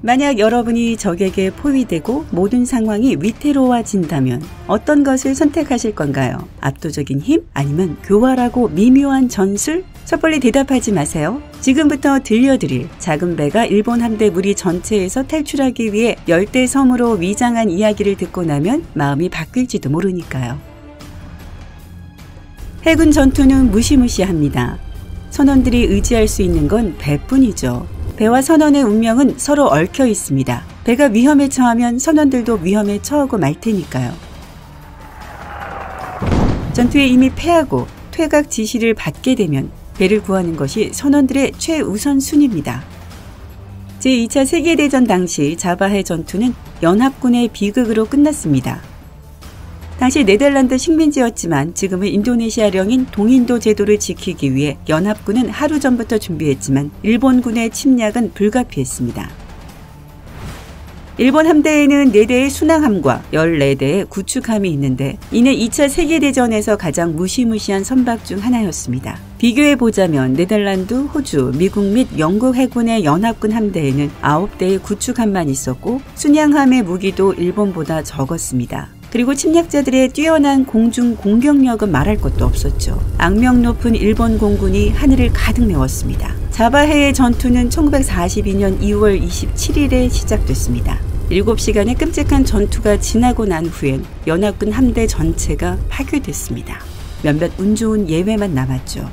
만약 여러분이 적에게 포위되고 모든 상황이 위태로워진다면 어떤 것을 선택하실 건가요? 압도적인 힘? 아니면 교활하고 미묘한 전술? 섣불리 대답하지 마세요. 지금부터 들려드릴 작은 배가 일본 함대 무리 전체에서 탈출하기 위해 열대섬으로 위장한 이야기를 듣고 나면 마음이 바뀔지도 모르니까요. 해군 전투는 무시무시합니다. 선원들이 의지할 수 있는 건 배뿐이죠. 배와 선원의 운명은 서로 얽혀 있습니다. 배가 위험에 처하면 선원들도 위험에 처하고 말 테니까요. 전투에 이미 패하고 퇴각 지시를 받게 되면 배를 구하는 것이 선원들의 최우선 순위입니다. 제2차 세계대전 당시 자바해 전투는 연합군의 비극으로 끝났습니다. 당시 네덜란드 식민지였지만 지금은 인도네시아령인 동인도 제도를 지키기 위해 연합군은 하루 전부터 준비했지만 일본군의 침략은 불가피했습니다. 일본 함대에는 4대의 순항함과 14대의 구축함이 있는데 이는 2차 세계대전에서 가장 무시무시한 선박 중 하나였습니다. 비교해보자면 네덜란드, 호주, 미국 및 영국 해군의 연합군 함대에는 9대의 구축함만 있었고 순양함의 무기도 일본보다 적었습니다. 그리고 침략자들의 뛰어난 공중 공격력은 말할 것도 없었죠. 악명 높은 일본 공군이 하늘을 가득 메웠습니다. 자바해의 전투는 1942년 2월 27일에 시작됐습니다. 7시간의 끔찍한 전투가 지나고 난 후엔 연합군 함대 전체가 파괴됐습니다. 몇몇 운 좋은 예외만 남았죠.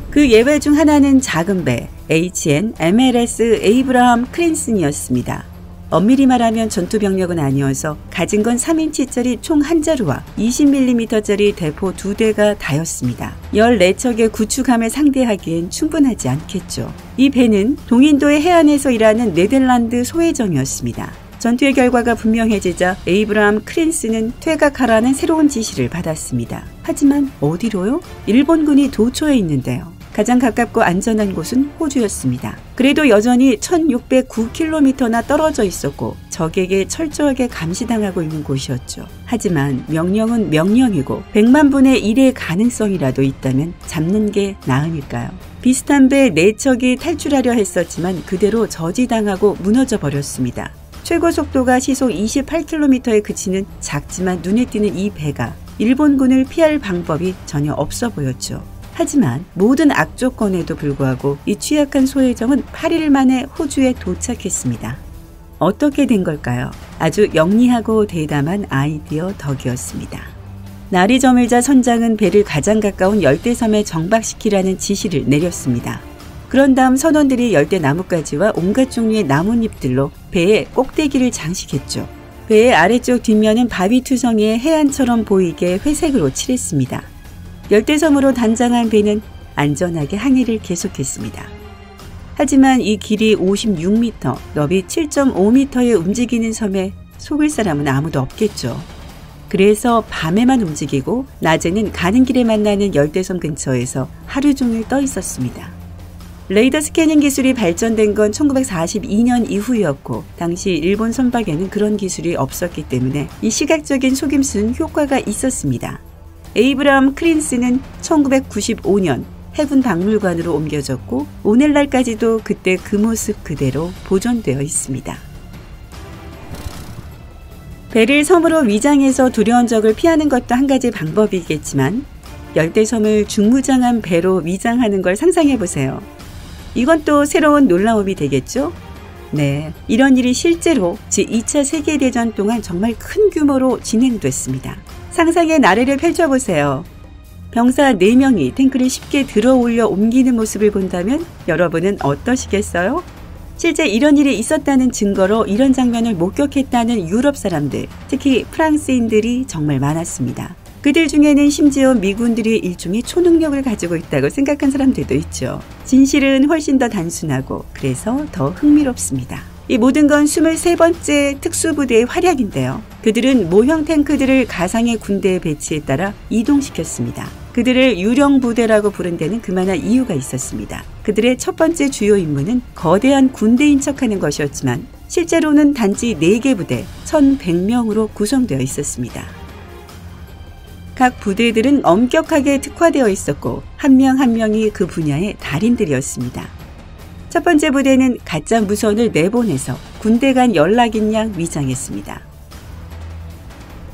그 예외 중 하나는 작은 배 HN-MLS 에이브라함 크린슨이었습니다. 엄밀히 말하면 전투병력은 아니어서 가진 건 3인치짜리 총 한 자루와 20mm짜리 대포 2대가 다였습니다. 14척의 구축함을 상대하기엔 충분하지 않겠죠. 이 배는 동인도의 해안에서 일하는 네덜란드 소회정이었습니다. 전투의 결과가 분명해지자 에이브라함 크린스는 퇴각하라는 새로운 지시를 받았습니다. 하지만 어디로요? 일본군이 도초에 있는데요. 가장 가깝고 안전한 곳은 호주였습니다. 그래도 여전히 1609km나 떨어져 있었고 적에게 철저하게 감시당하고 있는 곳이었죠. 하지만 명령은 명령이고 100만 분의 1의 가능성이라도 있다면 잡는 게 나으니까요. 비슷한 배 4척이 탈출하려 했었지만 그대로 저지당하고 무너져 버렸습니다. 최고 속도가 시속 28km에 그치는 작지만 눈에 띄는 이 배가 일본군을 피할 방법이 전혀 없어 보였죠. 하지만 모든 악조건에도 불구하고 이 취약한 소혜정은 8일 만에 호주에 도착했습니다. 어떻게 된 걸까요? 아주 영리하고 대담한 아이디어 덕이었습니다. 날이 저물자 선장은 배를 가장 가까운 열대섬에 정박시키라는 지시를 내렸습니다. 그런 다음 선원들이 열대 나뭇가지와 온갖 종류의 나뭇잎들로 배의 꼭대기를 장식했죠. 배의 아래쪽 뒷면은 바위 투성이의 해안처럼 보이게 회색으로 칠했습니다. 열대섬으로 단장한 배는 안전하게 항해를 계속했습니다. 하지만 이 길이 56m, 너비 7.5m에 움직이는 섬에 속을 사람은 아무도 없겠죠. 그래서 밤에만 움직이고 낮에는 가는 길에 만나는 열대섬 근처에서 하루 종일 떠 있었습니다. 레이더 스캐닝 기술이 발전된 건 1942년 이후였고 당시 일본 선박에는 그런 기술이 없었기 때문에 이 시각적인 속임수는 효과가 있었습니다. 에이브라함 크린스는 1995년 해군 박물관으로 옮겨졌고 오늘날까지도 그때 그 모습 그대로 보존되어 있습니다. 배를 섬으로 위장해서 두려운 적을 피하는 것도 한 가지 방법이겠지만 열대섬을 중무장한 배로 위장하는 걸 상상해보세요. 이건 또 새로운 놀라움이 되겠죠? 네, 이런 일이 실제로 제2차 세계대전 동안 정말 큰 규모로 진행됐습니다. 상상의 나래를 펼쳐보세요. 병사 4명이 탱크를 쉽게 들어 올려 옮기는 모습을 본다면 여러분은 어떠시겠어요? 실제 이런 일이 있었다는 증거로 이런 장면을 목격했다는 유럽 사람들, 특히 프랑스인들이 정말 많았습니다. 그들 중에는 심지어 미군들이 일종의 초능력을 가지고 있다고 생각한 사람들도 있죠. 진실은 훨씬 더 단순하고 그래서 더 흥미롭습니다. 이 모든 건 23번째 특수부대의 활약인데요. 그들은 모형 탱크들을 가상의 군대의 배치에 따라 이동시켰습니다. 그들을 유령부대라고 부른 데는 그만한 이유가 있었습니다. 그들의 첫 번째 주요 임무는 거대한 군대인 척하는 것이었지만 실제로는 단지 4개 부대 1100명으로 구성되어 있었습니다. 각 부대들은 엄격하게 특화되어 있었고 한 명 한 명이 그 분야의 달인들이었습니다. 첫 번째 부대는 가짜 무선을 내보내서 군대 간 연락인 양 위장했습니다.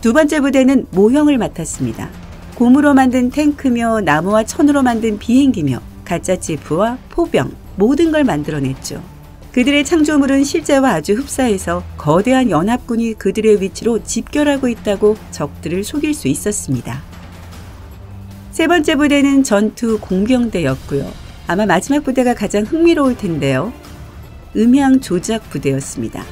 두 번째 부대는 모형을 맡았습니다. 고무로 만든 탱크며 나무와 천으로 만든 비행기며 가짜 지프와 포병, 모든 걸 만들어냈죠. 그들의 창조물은 실제와 아주 흡사해서 거대한 연합군이 그들의 위치로 집결하고 있다고 적들을 속일 수 있었습니다. 세 번째 부대는 전투 공병대였고요. 아마 마지막 부대가 가장 흥미로울 텐데요. 음향 조작 부대였습니다.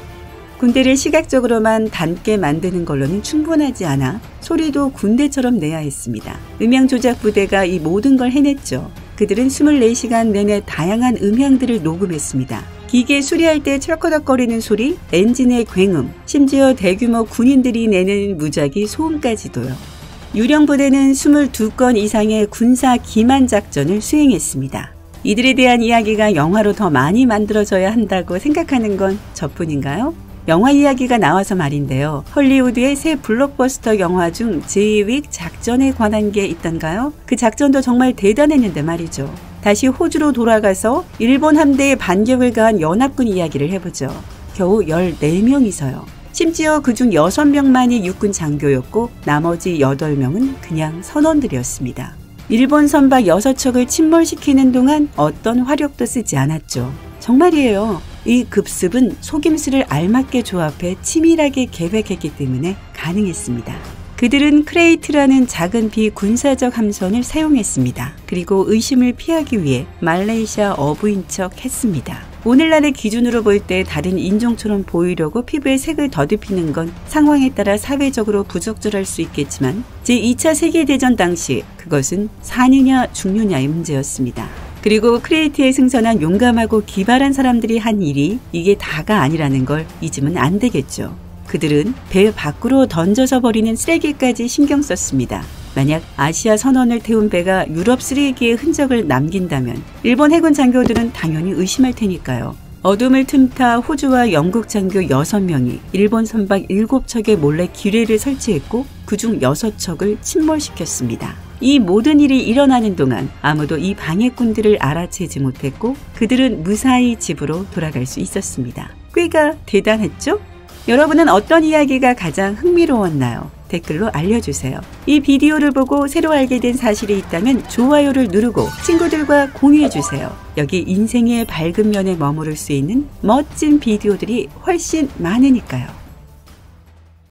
군대를 시각적으로만 닮게 만드는 걸로는 충분하지 않아 소리도 군대처럼 내야 했습니다. 음향 조작 부대가 이 모든 걸 해냈죠. 그들은 24시간 내내 다양한 음향들을 녹음했습니다. 기계 수리할 때 철커덕거리는 소리, 엔진의 굉음, 심지어 대규모 군인들이 내는 무작위 소음까지도요. 유령 부대는 22건 이상의 군사 기만 작전을 수행했습니다. 이들에 대한 이야기가 영화로 더 많이 만들어져야 한다고 생각하는 건 저뿐인가요? 영화 이야기가 나와서 말인데요. 헐리우드의 새 블록버스터 영화 중 제이윅 작전에 관한 게 있던가요? 그 작전도 정말 대단했는데 말이죠. 다시 호주로 돌아가서 일본 함대에 반격을 가한 연합군 이야기를 해보죠. 겨우 14명이서요. 심지어 그중 6명만이 육군 장교였고 나머지 8명은 그냥 선원들이었습니다. 일본 선박 6척을 침몰시키는 동안 어떤 화력도 쓰지 않았죠. 정말이에요. 이 급습은 속임수를 알맞게 조합해 치밀하게 계획했기 때문에 가능했습니다. 그들은 크레이트라는 작은 비군사적 함선을 사용했습니다. 그리고 의심을 피하기 위해 말레이시아 어부인 척 했습니다. 오늘날의 기준으로 볼 때 다른 인종처럼 보이려고 피부에 색을 더듬히는 건 상황에 따라 사회적으로 부적절할 수 있겠지만 제2차 세계대전 당시 그것은 사느냐 죽느냐의 문제였습니다. 그리고 크레이트에 승선한 용감하고 기발한 사람들이 한 일이 이게 다가 아니라는 걸 잊으면 안 되겠죠. 그들은 배 밖으로 던져서 버리는 쓰레기까지 신경 썼습니다. 만약 아시아 선원을 태운 배가 유럽 쓰레기의 흔적을 남긴다면 일본 해군 장교들은 당연히 의심할 테니까요. 어둠을 틈타 호주와 영국 장교 6명이 일본 선박 7척에 몰래 기뢰를 설치했고 그중 6척을 침몰시켰습니다. 이 모든 일이 일어나는 동안 아무도 이 방해꾼들을 알아채지 못했고 그들은 무사히 집으로 돌아갈 수 있었습니다. 꽤가 대단했죠? 여러분은 어떤 이야기가 가장 흥미로웠나요? 댓글로 알려주세요. 이 비디오를 보고 새로 알게 된 사실이 있다면 좋아요를 누르고 친구들과 공유해주세요. 여기 인생의 밝은 면에 머무를 수 있는 멋진 비디오들이 훨씬 많으니까요.